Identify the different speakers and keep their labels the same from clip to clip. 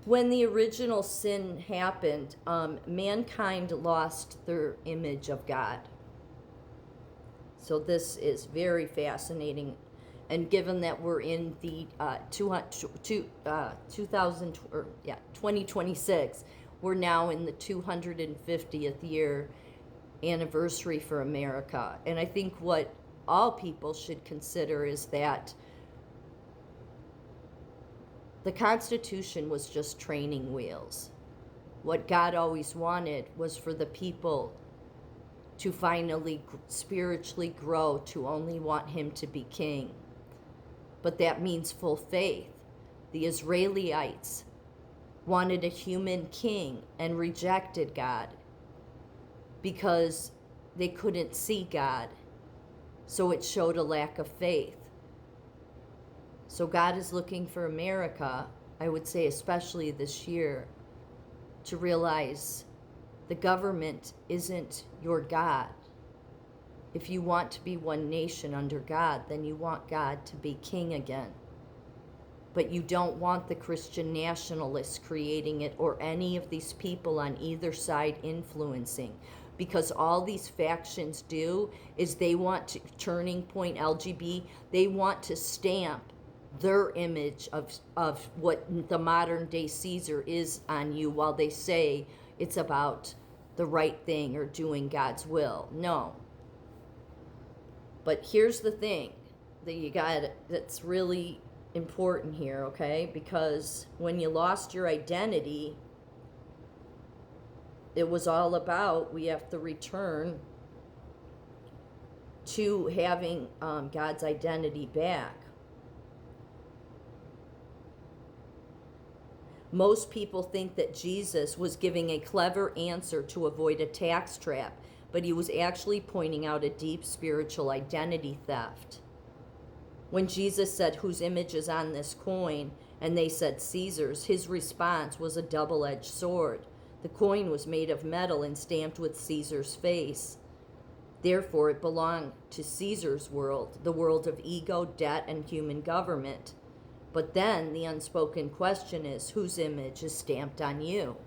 Speaker 1: When the original sin happened, mankind lost their image of God. So this is very fascinating. And given that we're in the 2026, we're now in the 250th year anniversary for America. And I think what all people should consider is that the Constitution was just training wheels. What God always wanted was for the people to finally spiritually grow to only want Him to be king. But that means full faith. The Israelites wanted a human king and rejected God because they couldn't see God. So it showed a lack of faith. So God is looking for America, I would say especially this year, to realize the government isn't your God. If you want to be one nation under God, then you want God to be king again. But you don't want the Christian nationalists creating it or any of these people on either side influencing. Because all these factions do is they want to, Turning Point LGB, they want to stamp their image of what the modern day Caesar is on you while they say it's about the right thing or doing God's will. No. But here's the thing that you got that's really important here, okay? Because when you lost your identity, it was all about we have to return to having God's identity back. Most people think that Jesus was giving a clever answer to avoid a tax trap, but he was actually pointing out a deep spiritual identity theft. When Jesus said, "Whose image is on this coin?" and they said, "Caesar's," his response was a double-edged sword. The coin was made of metal and stamped with Caesar's face. Therefore, it belonged to Caesar's world, the world of ego, debt, and human government. But then the unspoken question is, whose image is stamped on you?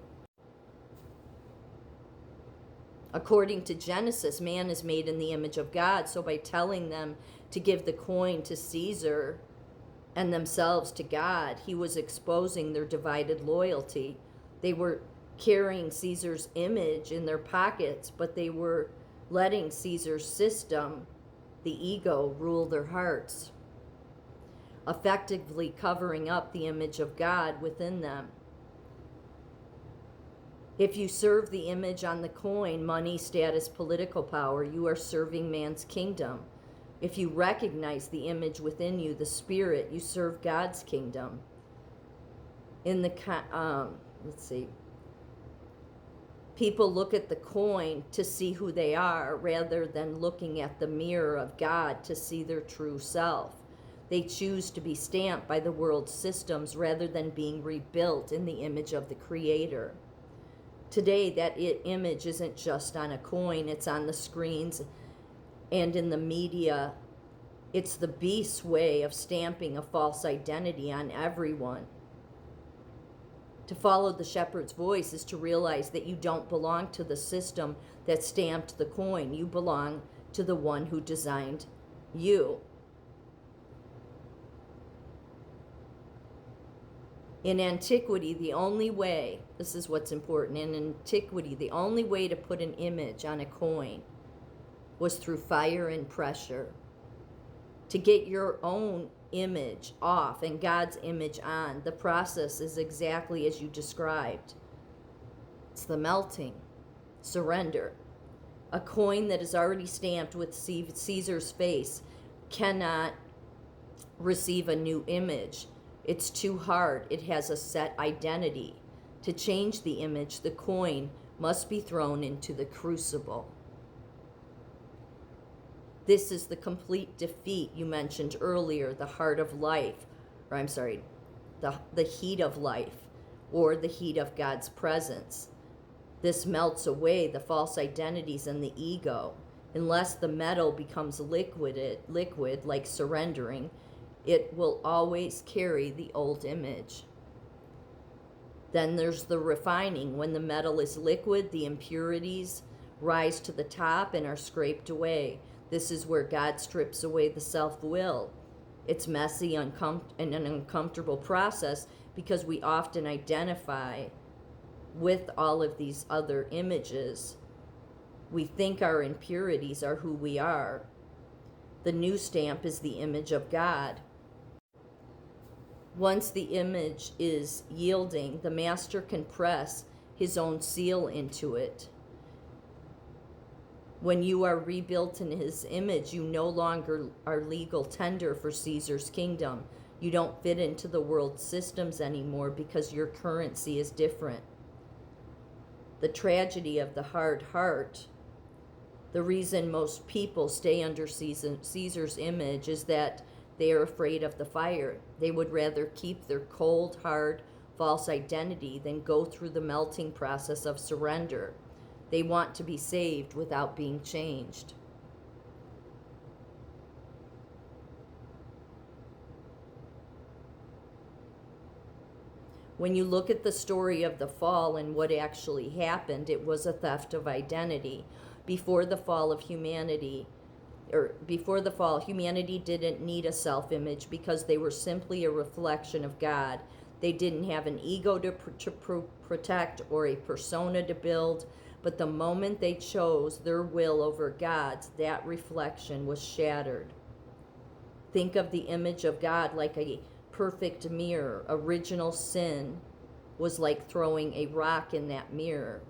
Speaker 1: According to Genesis, man is made in the image of God. So by telling them to give the coin to Caesar and themselves to God, he was exposing their divided loyalty. They were carrying Caesar's image in their pockets, but they were letting Caesar's system, the ego, rule their hearts, effectively covering up the image of God within them. If you serve the image on the coin, money, status, political power, you are serving man's kingdom. If you recognize the image within you, the spirit, you serve God's kingdom. People look at the coin to see who they are rather than looking at the mirror of God to see their true self. They choose to be stamped by the world's systems rather than being rebuilt in the image of the Creator. Today, that image isn't just on a coin, it's on the screens and in the media. It's the beast's way of stamping a false identity on everyone. To follow the shepherd's voice is to realize that you don't belong to the system that stamped the coin. You belong to the one who designed you. In antiquity, the only way, this is what's important, in antiquity, the only way to put an image on a coin was through fire and pressure. To get your own image off and God's image on, the process is exactly as you described. It's the melting, surrender. A coin that is already stamped with Caesar's face cannot receive a new image. It's too hard. It has a set identity. To change the image, the coin must be thrown into the crucible. This is the complete defeat you mentioned earlier, the heart of life, the heat of life, or the heat of God's presence. This melts away the false identities and the ego. Unless the metal becomes liquid like surrendering, it will always carry the old image. Then there's the refining. When the metal is liquid, the impurities rise to the top and are scraped away. This is where God strips away the self-will. It's messy and an uncomfortable process because we often identify with all of these other images. We think our impurities are who we are. The new stamp is the image of God. Once the image is yielding, the master can press his own seal into it. When you are rebuilt in his image, you no longer are legal tender for Caesar's kingdom. You don't fit into the world's systems anymore because your currency is different. The tragedy of the hard heart, the reason most people stay under Caesar's image is that they are afraid of the fire. They would rather keep their cold, hard, false identity than go through the melting process of surrender. They want to be saved without being changed. When you look at the story of the fall and what actually happened, it was a theft of identity. Before the fall, humanity didn't need a self-image because they were simply a reflection of God. They didn't have an ego to protect or a persona to build, but the moment they chose their will over God's, that reflection was shattered. Think of the image of God like a perfect mirror. Original sin was like throwing a rock in that mirror.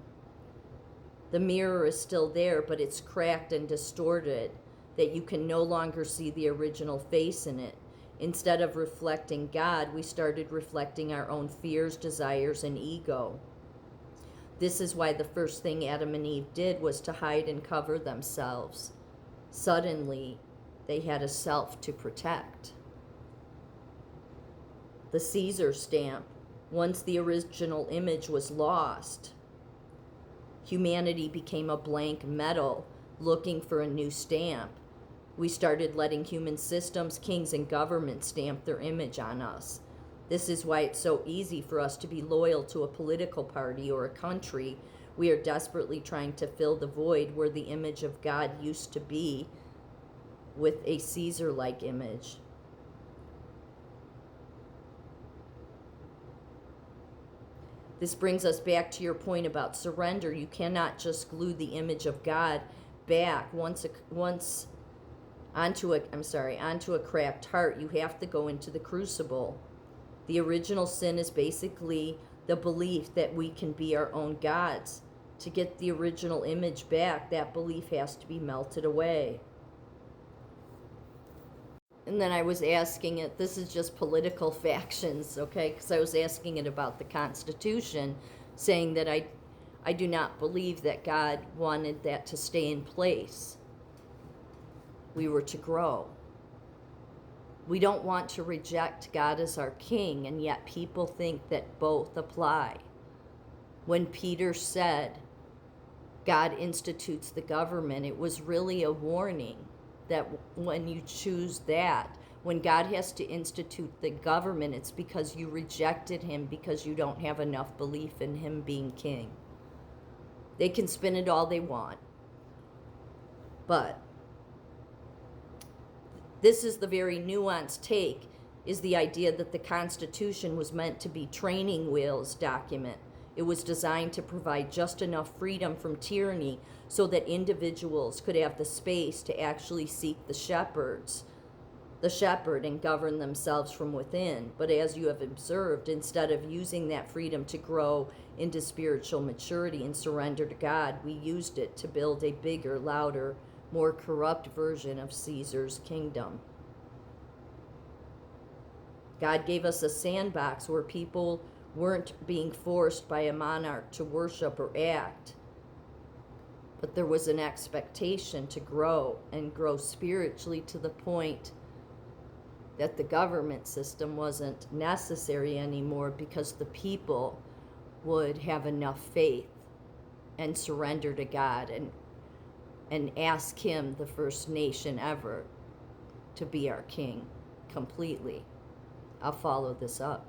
Speaker 1: The mirror is still there, but it's cracked and distorted, that you can no longer see the original face in it. Instead of reflecting God, we started reflecting our own fears, desires, and ego. This is why the first thing Adam and Eve did was to hide and cover themselves. Suddenly, they had a self to protect. The Caesar stamp, once the original image was lost, humanity became a blank metal looking for a new stamp. We started letting human systems, kings, and governments stamp their image on us. This is why it's so easy for us to be loyal to a political party or a country. We are desperately trying to fill the void where the image of God used to be with a Caesar-like image. This brings us back to your point about surrender. You cannot just glue the image of God back onto a cracked heart. You have to go into the crucible. The original sin is basically the belief that we can be our own gods. To get the original image back, that belief has to be melted away. And then I was asking it, this is just political factions, okay? Because I was asking it about the Constitution, saying that I do not believe that God wanted that to stay in place. We were to grow. We don't want to reject God as our king, and yet people think that both apply. When Peter said, God institutes the government, it was really a warning that when you choose that, when God has to institute the government, it's because you rejected him because you don't have enough belief in him being king. They can spin it all they want. But this is the very nuanced take, is the idea that the Constitution was meant to be training wheels document. It was designed to provide just enough freedom from tyranny so that individuals could have the space to actually seek the shepherd and govern themselves from within. But as you have observed, instead of using that freedom to grow into spiritual maturity and surrender to God, we used it to build a bigger, louder, more corrupt version of Caesar's kingdom. God gave us a sandbox where people weren't being forced by a monarch to worship or act, but there was an expectation to grow and grow spiritually to the point that the government system wasn't necessary anymore because the people would have enough faith and surrender to God and ask him, the first nation ever, to be our king completely. I'll follow this up.